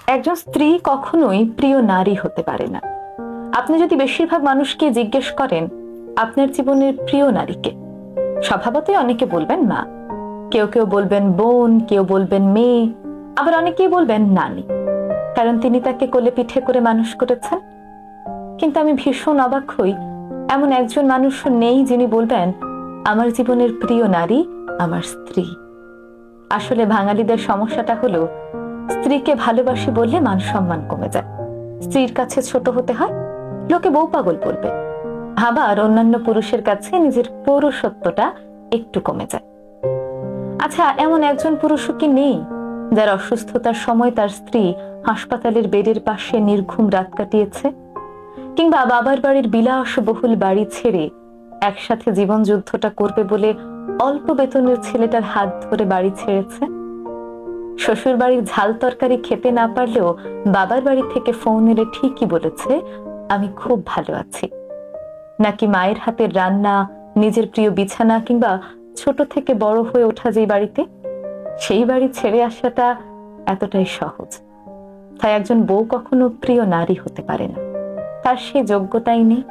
একজন স্ত্রী কখনোই প্রিয় নারী হতে পারে না। আপনি যদি বেশিরভাগ মানুষকে জিজ্ঞেস করেন আপনার জীবনের প্রিয় নারীকে, স্বভাবতই অনেকে বলবেন মা, কেউ কেউ বলবেন বোন, কেউ বলবেন মেয়ে, আবার অনেকেই বলবেন নানি, কারণ তিনি তাকে কোলে পিঠে করে মানুষ করেছেন। কিন্তু আমি ভীষণ অবাক হই, এমন একজন মানুষও নেই যিনি বলবেন আমার জীবনের প্রিয় নারী আমার স্ত্রী। আসলে বাঙালিদের সমস্যাটা হলো, স্ত্রীকে ভালোবাসি বললে মান সম্মান কমে যায়, স্ত্রীর কাছে ছোট হতে হয়, লোকে বউ পাগল বলবে, আবার অন্যান্য পুরুষের কাছে নিজের পৌরুষত্বটা একটু কমে যায়। আচ্ছা, এমন একজন পুরুষও কি নেই যার অসুস্থতার সময় তার স্ত্রী হাসপাতালের বেডের পাশে নির্ঘুম রাত কাটিয়েছে, কিংবা বাবার বাড়ির বিলাসবহুল বাড়ি ছেড়ে একসাথে জীবন যুদ্ধটা করবে বলে অল্প বেতনের ছেলেটার হাত ধরে বাড়ি ছেড়েছে? শ্বশুর বাড়ির ঝাল তরকারি খেতে না পারলেও বাবার বাড়ি থেকে ফোন এলে ঠিকই বলেছে আমি খুব ভালো আছি। নাকি মায়ের হাতের রান্না, নিজের প্রিয় বিছানা, কিংবা ছোট থেকে বড় হয়ে ওঠা যে বাড়িতে, সেই বাড়ি ছেড়ে আসাটা এতটাই সহজ? তাই একজন বউ কখনো প্রিয় নারী হতে পারে না, তার সেই যোগ্যতাই নেই।